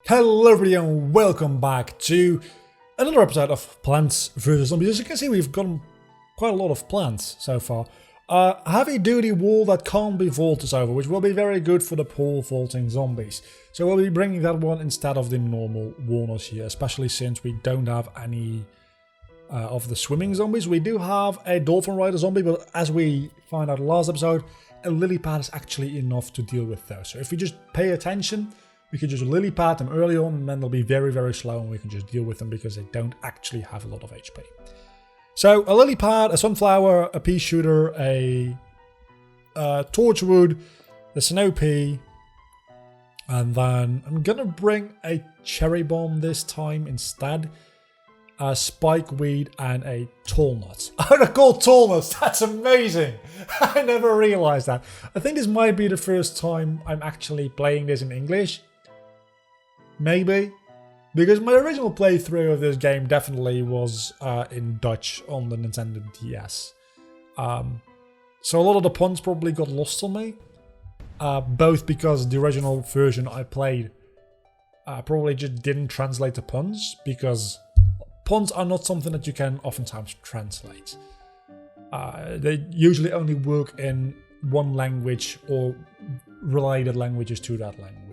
Hello everybody and welcome back to another episode of Plants vs Zombies. As you can see, we've gotten quite a lot of plants so far. Heavy duty wall that can't be vaulted over, which will be very good for the pole vaulting zombies. So we'll be bringing that one instead of the normal walnuts here, especially since we don't have any of the swimming zombies. We do have a dolphin rider zombie, but as we found out last episode, a lily pad is actually enough to deal with those. So if we just pay attention, we can just lily pad them early on, and then they'll be very, very slow, and we can just deal with them because they don't actually have a lot of HP. So a lily pad, a sunflower, a pea shooter, a torchwood, the snow pea, and then I'm gonna bring a cherry bomb this time instead, a spikeweed, and a tall nut. Oh, they're called tall nuts. That's amazing. I never realized that. I think this might be the first time I'm actually playing this in English. Maybe, because my original playthrough of this game definitely was in Dutch on the Nintendo DS. So a lot of the puns probably got lost on me, both because the original version I played probably just didn't translate the puns, because puns are not something that you can oftentimes translate. They usually only work in one language or related languages to that language.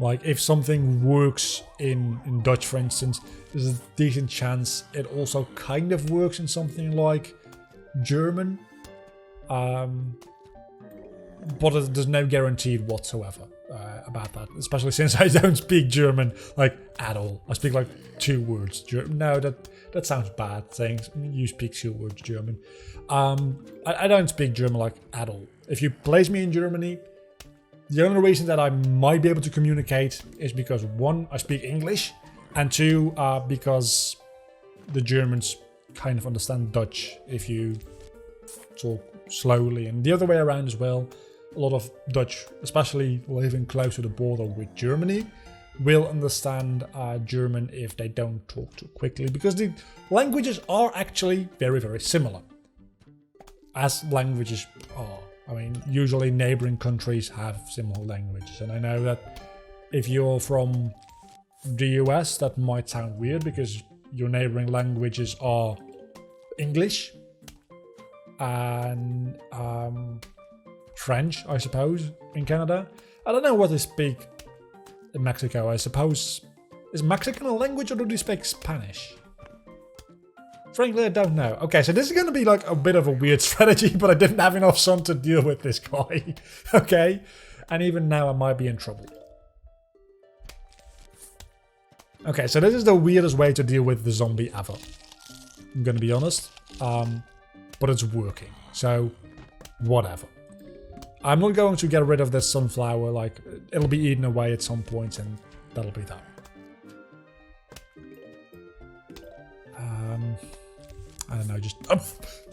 Like, if something works in Dutch, for instance, there's a decent chance it also kind of works in something like German. But there's no guarantee whatsoever about that, especially since I don't speak German, like, at all. I speak, like, 2 words German. No, that sounds bad, saying you speak 2 words German. I don't speak German, like, at all. If you place me in Germany, the only reason that I might be able to communicate is because 1, I speak English, and 2, because the Germans kind of understand Dutch if you talk slowly, and the other way around as well. A lot of Dutch, especially living close to the border with Germany, will understand German if they don't talk too quickly, because the languages are actually very, very similar, as languages are. I mean, usually neighboring countries have similar languages, and I know that if you're from the US, that might sound weird because your neighboring languages are English and French, I suppose, in Canada. I don't know what they speak in Mexico. I suppose, is Mexican a language, or do they speak Spanish? Frankly, I don't know. Okay, so this is going to be like a bit of a weird strategy, but I didn't have enough sun to deal with this guy. Okay, and even now I might be in trouble. Okay, so this is the weirdest way to deal with the zombie ever, I'm going to be honest. But it's working, so whatever. I'm not going to get rid of this sunflower, like, it'll be eaten away at some point, and that'll be that. I don't know, just...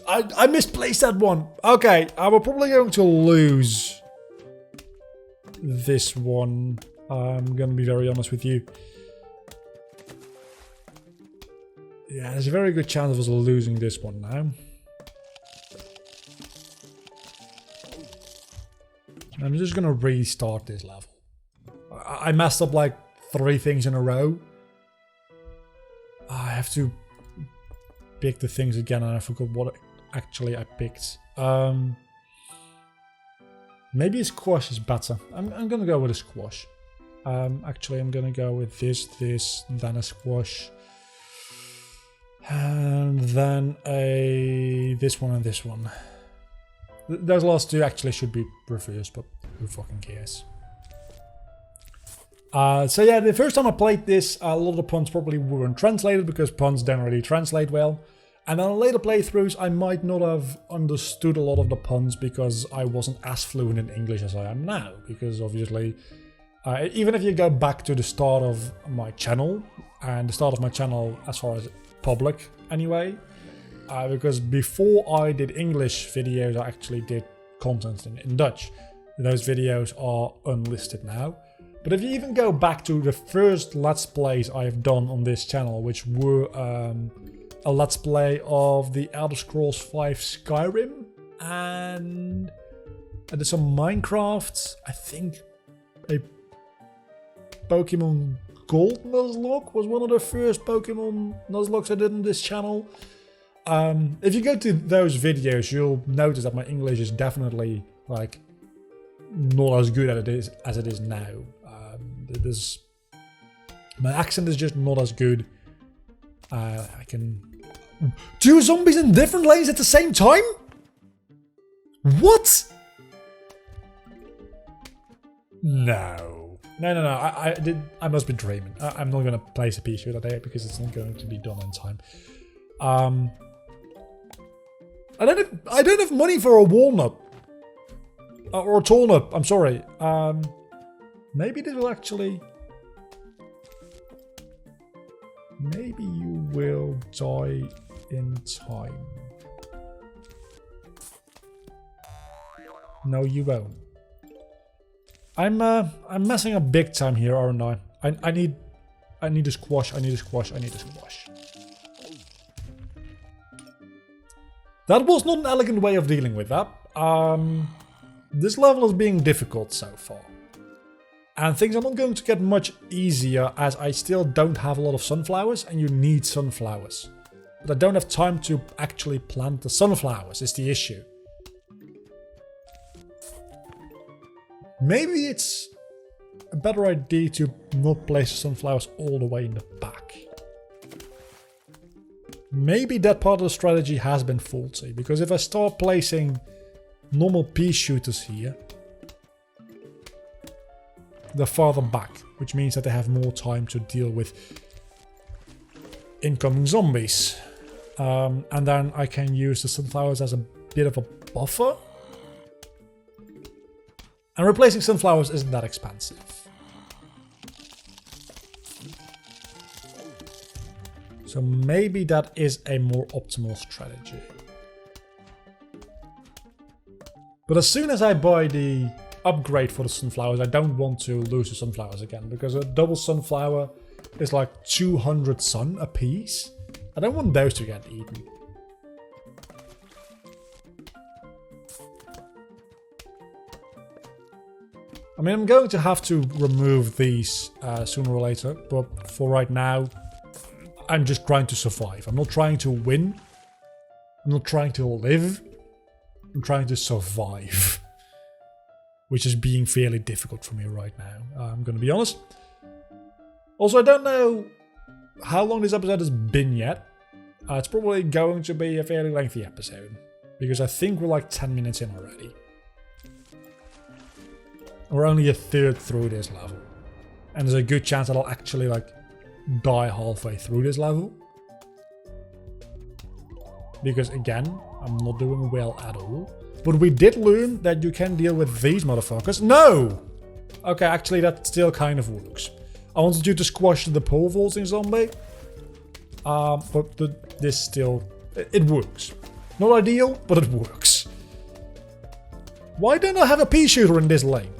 I misplaced that one. Okay, we're probably going to lose this one. I'm going to be very honest with you. Yeah, there's a very good chance of us losing this one now. I'm just going to restart this level. I messed up like 3 things in a row. I have to pick the things again, and I forgot what actually I picked. Maybe a squash is better. I'm gonna go with a squash. Actually, I'm gonna go with this, and then a squash, and then this one and this one. Those last 2 actually should be reversed, but who fucking cares? So yeah, the first time I played this, a lot of the puns probably weren't translated because puns don't really translate well. And then on later playthroughs, I might not have understood a lot of the puns because I wasn't as fluent in English as I am now. Because obviously, even if you go back to the start of my channel, and the start of my channel as far as public anyway, because before I did English videos, I actually did content in Dutch. Those videos are unlisted now. But if you even go back to the first Let's Plays I have done on this channel, which were a Let's Play of the Elder Scrolls V Skyrim, and I did some Minecraft, I think a Pokemon Gold Nuzlocke was one of the first Pokemon Nuzlockes I did on this channel. If you go to those videos, you'll notice that my English is definitely like not as good as it is now. My accent is just not as good. I can... 2 zombies in different lanes at the same time? What? No. No. I must be dreaming. I'm not going to place a Pichu today because it's not going to be done in time. I don't have money for a walnut. Or a turnip, I'm sorry. Maybe this will actually... Maybe you will die in time. No, you won't. I'm messing up big time here, aren't I? I need a squash, I need a squash. That was not an elegant way of dealing with that. This level is being difficult so far. And things are not going to get much easier as I still don't have a lot of sunflowers and you need sunflowers. But I don't have time to actually plant the sunflowers is the issue. Maybe it's a better idea to not place the sunflowers all the way in the back. Maybe that part of the strategy has been faulty, because if I start placing normal pea shooters here, they're farther back, which means that they have more time to deal with incoming zombies. And then I can use the sunflowers as a bit of a buffer. And replacing sunflowers isn't that expensive. So maybe that is a more optimal strategy. But as soon as I buy the upgrade for the sunflowers, I don't want to lose the sunflowers again, because a double sunflower is like 200 sun a piece. I don't want those to get eaten. I mean, I'm going to have to remove these sooner or later, but for right now, I'm just trying to survive. I'm not trying to win. I'm not trying to live. I'm trying to survive. Which is being fairly difficult for me right now. I'm going to be honest. Also, I don't know how long this episode has been yet. It's probably going to be a fairly lengthy episode. Because I think we're like 10 minutes in already. We're only a third through this level. And there's a good chance that I'll actually like die halfway through this level. Because again, I'm not doing well at all. But we did learn that you can deal with these motherfuckers. No! Okay, actually that still kind of works. I wanted you to squash the pole vaulting zombie. But this still... It works. Not ideal, but it works. Why don't I have a pea shooter in this lane?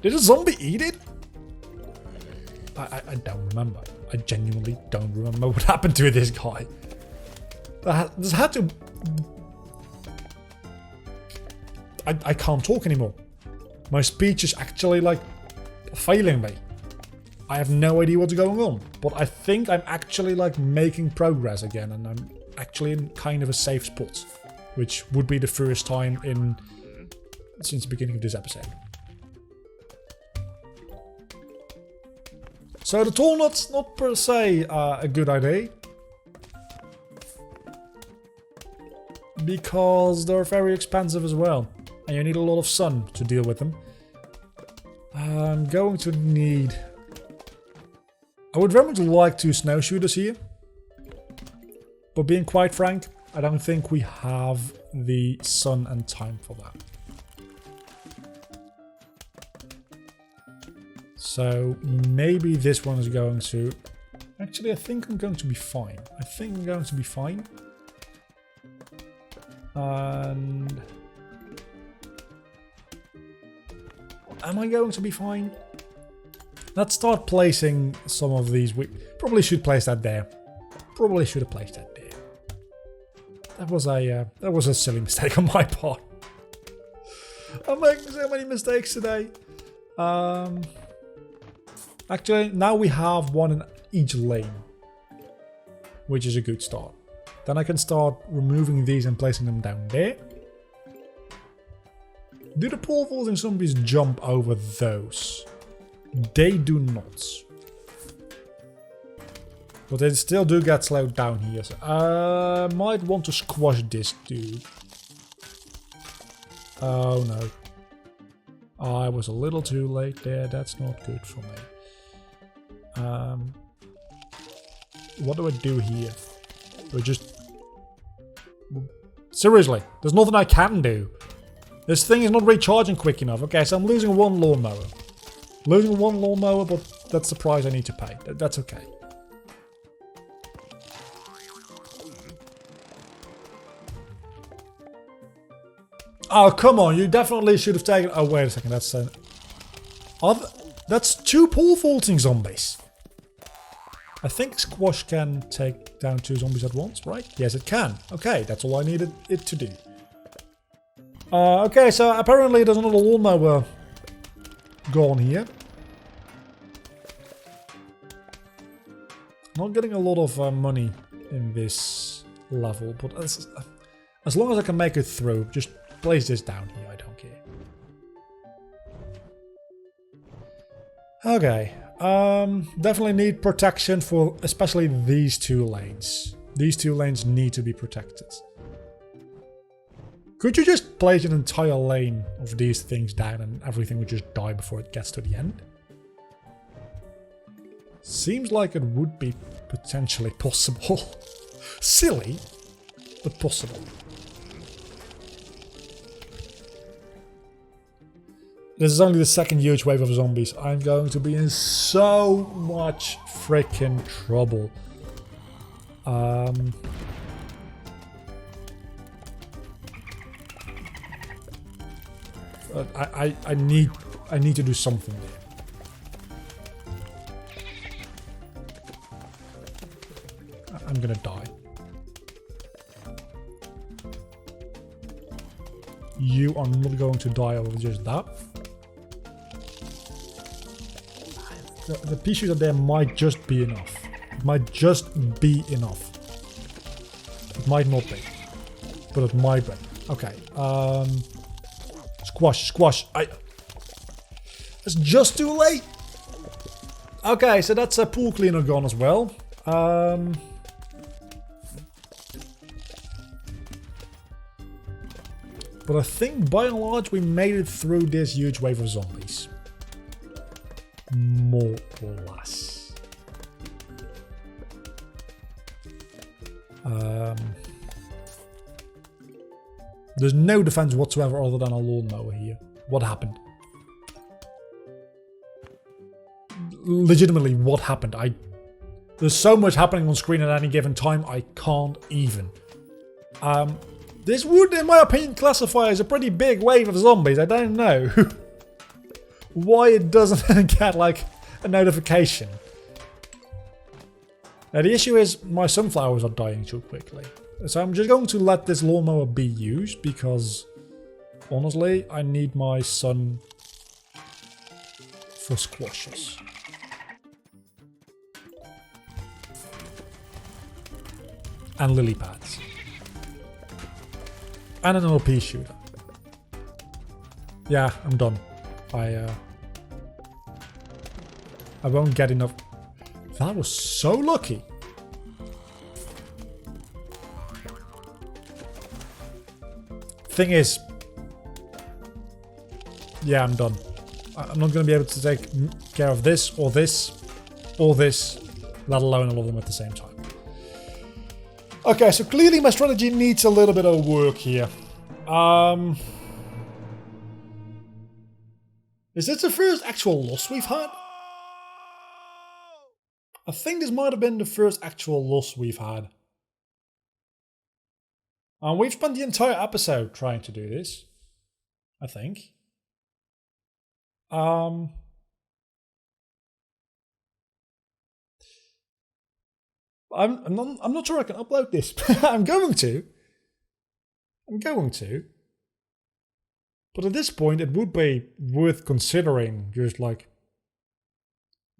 Did a zombie eat it? I don't remember. I genuinely don't remember what happened to this guy. This had to... I can't talk anymore. My speech is actually like failing me. I have no idea what's going on. But I think I'm actually like making progress again, and I'm actually in kind of a safe spot. Which would be the first time since the beginning of this episode. So the tall nut's not per se a good idea. Because they're very expensive as well. And you need a lot of sun to deal with them. I'm going to need... I would very much like 2 snow shooters here. But being quite frank, I don't think we have the sun and time for that. So maybe this one is going to... Actually, I think I'm going to be fine. And... Am I going to be fine? Let's start placing some of these. We probably should place that there. Probably should have placed that there. That was a silly mistake on my part. I'm making so many mistakes today. Actually, now we have one in each lane, which is a good start. Then I can start removing these and placing them down there. Do the pole vaulting zombies jump over those? They do not. But they still do get slowed down here. So I might want to squash this dude. Oh no. I was a little too late there. That's not good for me. What do I do here? Do I just... Seriously, there's nothing I can do. This thing is not recharging quick enough. Okay, so I'm losing one lawnmower. Losing one lawnmower, but that's the price I need to pay. That's okay. Oh, come on. You definitely should have taken... Oh, wait a second. That's two pole vaulting zombies. I think squash can take down two zombies at once, right? Yes, it can. Okay, that's all I needed it to do. Okay, so apparently there's another lawnmower gone here. Not getting a lot of money in this level, but as long as I can make it through, just place this down here, I don't care. Okay, definitely need protection for especially these two lanes. These two lanes need to be protected. Could you just place an entire lane of these things down and everything would just die before it gets to the end? Seems like it would be potentially possible. Silly, but possible. This is only the second huge wave of zombies. I'm going to be in so much freaking trouble. I need to do something there. I'm gonna die. You are not going to die over just that. The pea shooter there might just be enough. It might just be enough. It might not be. But it might be. Okay. Squash. It's just too late. Okay, so that's a pool cleaner gone as well. But I think by and large we made it through this huge wave of zombies. More or less. There's no defense whatsoever other than a lawnmower here. What happened? Legitimately, what happened? There's so much happening on screen at any given time, I can't even. This would, in my opinion, classify as a pretty big wave of zombies. I don't know why it doesn't get, like, a notification. Now, the issue is my sunflowers are dying too quickly. So I'm just going to let this lawnmower be used because, honestly, I need my sun for squashes. And lily pads. And an LP shooter. Yeah, I'm done. I won't get enough. That was so lucky. Thing is, yeah, I'm done. I'm not going to be able to take care of this, or this, or this, let alone all of them at the same time. Okay, so clearly my strategy needs a little bit of work here. Is this the first actual loss we've had? I think this might have been the first actual loss we've had. And we've spent the entire episode trying to do this, I think. I'm not sure I can upload this. I'm going to. But at this point, it would be worth considering just like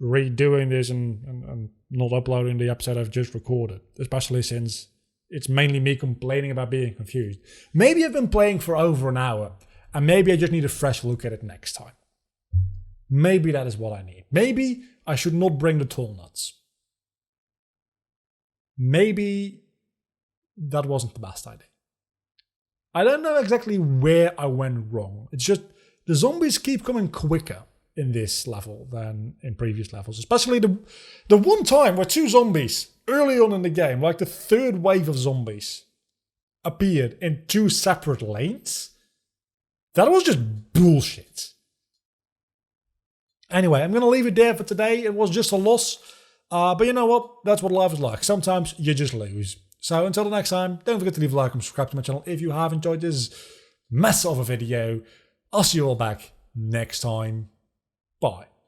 redoing this and not uploading the episode I've just recorded, especially since it's mainly me complaining about being confused. Maybe I've been playing for over an hour, and maybe I just need a fresh look at it next time. Maybe that is what I need. Maybe I should not bring the tall nuts. Maybe that wasn't the best idea. I don't know exactly where I went wrong. It's just the zombies keep coming quicker in this level than in previous levels. Especially the one time where 2 zombies early on in the game, like the 3rd wave of zombies, appeared in 2 separate lanes. That was just bullshit. Anyway, I'm going to leave it there for today. It was just a loss. But you know what? That's what life is like. Sometimes you just lose. So until the next time, don't forget to leave a like and subscribe to my channel if you have enjoyed this mess of a video. I'll see you all back next time. Bye.